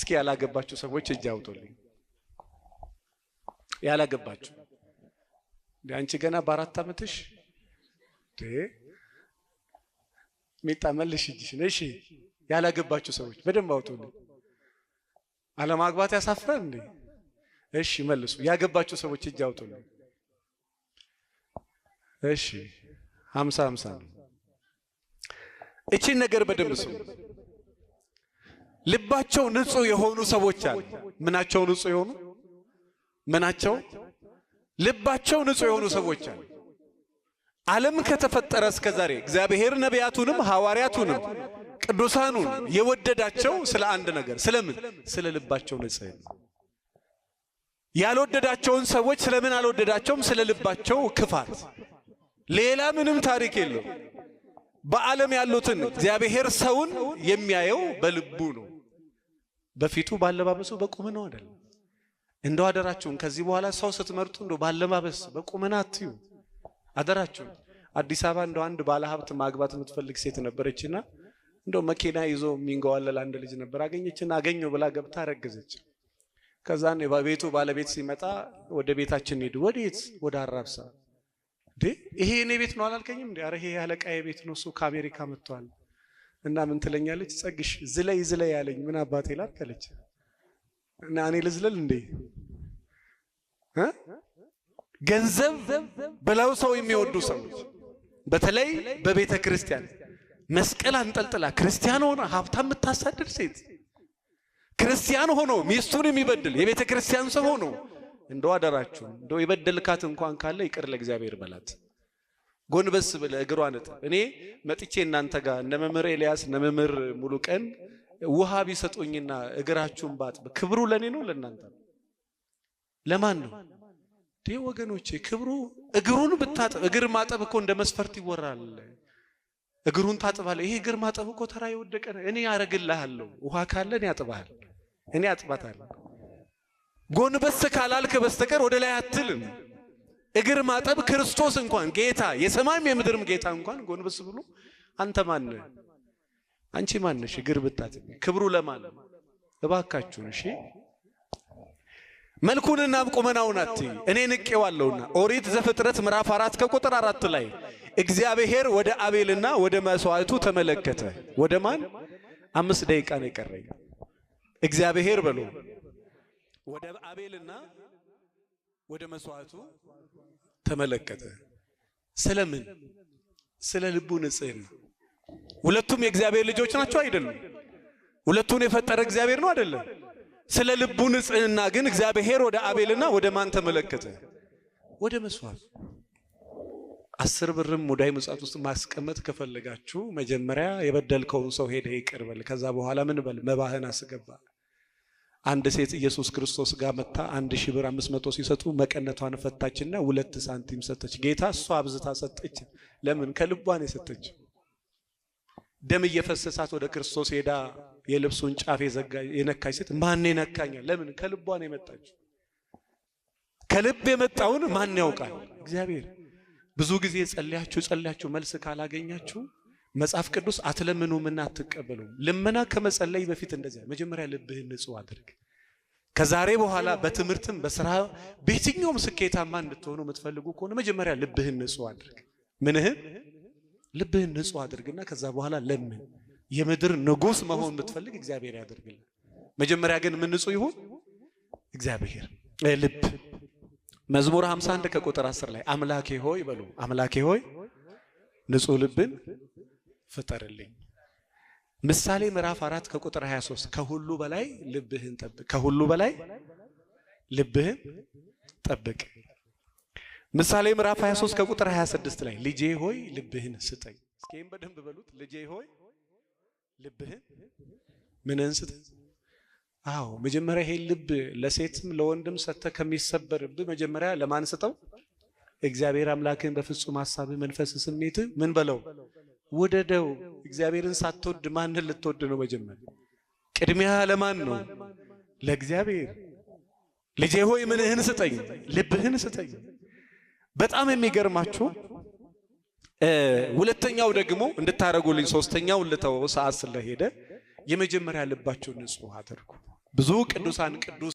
እስኪ ያላገባችሁ ሰዎች እጅ አውጡልኝ። ያላገባችሁ አንቺ ገና በ4 ዓመትሽ ሚጣመልሽ እጅሽ ነሽ። ያላገባችሁ ሰዎች በደንብ አውጡልኝ። አለማግባት ያሳፍራል እንዴ? እሺ መልሱ። ያገባችሁ ሰዎች እጅ አውጡልኝ። እሺ 50-50 ነው። እቺን ነገር በደንብ ስሙ። ልባቸው ንጹህ የሆኑ ሰዎች አሉ። ምናቸው ንጹህ የሆኑ ምናቸው ልባቸው ንጹህ የሆኑ ሰዎች አሉ። ዓለም ከተፈጠረ እስከ ዛሬ እግዚአብሔር ነቢያቱንም ሐዋርያቱንም ቅዱሳኑን የወደዳቸው ስለ አንድ ነገር፣ ስለምን? ስለ ልባቸው ንጽህና። ያልወደዳቸውን ሰዎች ስለምን አልወደዳቸውም? ስለ ልባቸው ክፋት። ሌላ ምንም ታሪክ የለው። በዓለም ያሉትን እግዚአብሔር ሰውን የሚያየው በልቡ ነው። በፊቱ ባለባበሱ በቁመናው አይደለም። እንደው አደራችሁን ከዚህ በኋላ ሰው ስትመርጡ እንደው ባለባበስ በቁመና አትዩ። አደራችሁን። አዲስ አበባ እንደው አንድ ባለሀብት ማግባት የምትፈልግ ሴት ነበረችና እንደው መኪና ይዞ የሚንገዋለል አንድ ልጅ ነበር። አገኘችና አገኘው ብላ ገብታ ረገዘች። ከዛን የቤቱ ባለቤት ሲመጣ ወደ ቤታችን ሄዱ። ወዴት? ወደ አራብሳ። ይሄ እኔ ቤት ነው አላልከኝም እንዴ? አረ ይሄ ያለቃዬ ቤት ነው፣ እሱ ከአሜሪካ መጥቷል። እና ምን ትለኛለች? ጸግሽ ዝለይ ያለኝ ምን አባቴ ላልከለች እና እኔ ልዝለል እንዴ? ገንዘብ ብለው ሰው የሚወዱ ሰዎች በተለይ በቤተ ክርስቲያን መስቀል አንጠልጥላ ክርስቲያን ሆነ ሀብታም የምታሳድድ ሴት፣ ክርስቲያን ሆኖ ሚስቱን የሚበድል የቤተ ክርስቲያን ሰው ሆኖ እንደው አደራችሁ እንደው የበደልካት እንኳን ካለ ይቅር ለእግዚአብሔር በላት። ጎንበስ ብለ እግሯን እኔ መጥቼ እናንተ ጋር እነ መምህር ኤልያስ እነ መምህር ሙሉ ቀን ውሃ ቢሰጡኝና እግራችሁን ባጥብ ክብሩ ለኔ ነው ለእናንተ ነው? ለማን ነው? ወገኖቼ ክብሩ እግሩን ብታጠብ። እግር ማጠብ እኮ እንደ መስፈርት ይወራል። እግሩን ታጥባለህ። ይሄ እግር ማጠብ እኮ ተራ የወደቀ እኔ ያረግልሃለሁ። ውሃ ካለ እኔ አጥባለሁ፣ እኔ አጥባታለሁ። ጎንበስ ካላልክ በስተቀር ወደ ላይ አትልም። እግር ማጠብ ክርስቶስ እንኳን ጌታ የሰማይም የምድርም ጌታ እንኳን ጎንበስ ብሎ አንተ ማን ነህ? አንቺ ማን ነሽ? እግር ብታጥብ ክብሩ ለማን? እባካችሁን እሺ። መልኩንና ቁመናውን አትይ፣ እኔ ንቄዋለሁና። ኦሪት ዘፍጥረት ምዕራፍ 4 ከቁጥር 4 ላይ እግዚአብሔር ወደ አቤልና ወደ መስዋዕቱ ተመለከተ። ወደ ማን? 5 ደቂቃ ነው የቀረኝ። እግዚአብሔር በሉ ወደ አቤልና ወደ መስዋዕቱ ተመለከተ። ስለምን? ስለ ልቡ ንጽህና። ሁለቱም የእግዚአብሔር ልጆች ናቸው አይደሉም? ሁለቱን የፈጠረ እግዚአብሔር ነው አይደለም? ስለ ልቡ ንጽህና ግን እግዚአብሔር ወደ አቤልና ወደ ማን ተመለከተ? ወደ መስዋዕቱ። 10 ብርም ሙዳይ ምጽዋት ውስጥ ማስቀመጥ ከፈለጋችሁ መጀመሪያ የበደልከውን ሰው ሄደ ይቅር በል። ከዛ በኋላ ምን በል? መባህን አስገባ። አንድ ሴት ኢየሱስ ክርስቶስ ጋር መጣ። 1000 ብር 500 ሲሰጡ መቀነቷን ፈታችና 2 ሳንቲም ሰጠች። ጌታ እሷ አብዝታ ሰጠች። ለምን? ከልቧ ነው የሰጠች። ደም እየፈሰሳት ወደ ክርስቶስ ሄዳ የልብሱን ጫፍ የነካች ሴት ማን ይነካኛል? ለምን? ከልቧ ነው የመጣችው። ከልብ የመጣውን ማን ያውቃል? እግዚአብሔር። ብዙ ጊዜ ጸልያችሁ መልስ ካላገኛችሁ መጽሐፍ ቅዱስ አትለምኑምና አትቀበሉ። ልመና ከመጸለይ በፊት እንደዚያ መጀመሪያ ልብህን ንጹህ አድርግ። ከዛሬ በኋላ በትምህርትም በስራ በየትኛውም ስኬታማ እንድትሆኑ የምትፈልጉ ከሆነ መጀመሪያ ልብህን ንጹህ አድርግ። ምንህን? ልብህን ንጹህ አድርግና ከዛ በኋላ ለምን። የምድር ንጉስ መሆን የምትፈልግ እግዚአብሔር ያደርግልህ። መጀመሪያ ግን ምን ንጹህ ይሁን? እግዚአብሔር ልብ። መዝሙር 51 ከቁጥር 10 ላይ አምላኬ ሆይ በሉ፣ አምላኬ ሆይ ንጹህ ልብን ፍጠርልኝ። ምሳሌ ምዕራፍ 4 ከቁጥር 23 ከሁሉ በላይ ልብህን ጠብቅ፣ ከሁሉ በላይ ልብህን ጠብቅ። ምሳሌ ምዕራፍ 23 ከቁጥር 26 ላይ ልጄ ሆይ ልብህን ስጠኝ። እስኪም በደንብ በሉት፣ ልጄ ሆይ ልብህን ምንን ስጠኝ? አዎ መጀመሪያ ይሄ ልብ ለሴትም ለወንድም ሰተ ከሚሰበርብህ መጀመሪያ ለማን ስጠው? እግዚአብሔር አምላክን በፍጹም ሐሳብ መንፈስ ስሜት ምን በለው? ወደደው። እግዚአብሔርን ሳትወድ ማንን ልትወድ ነው? መጀመሪያ ቅድሚያ ለማን ነው? ለእግዚአብሔር። ልጄ ሆይ ምንህን ስጠኝ? ልብህን ስጠኝ። በጣም የሚገርማችሁ ሁለተኛው ደግሞ እንድታረጉልኝ ሶስተኛው ልተው ሰዓት ስለሄደ የመጀመሪያ ልባችሁን ንጹህ አድርጉ። ብዙ ቅዱሳን ቅዱስ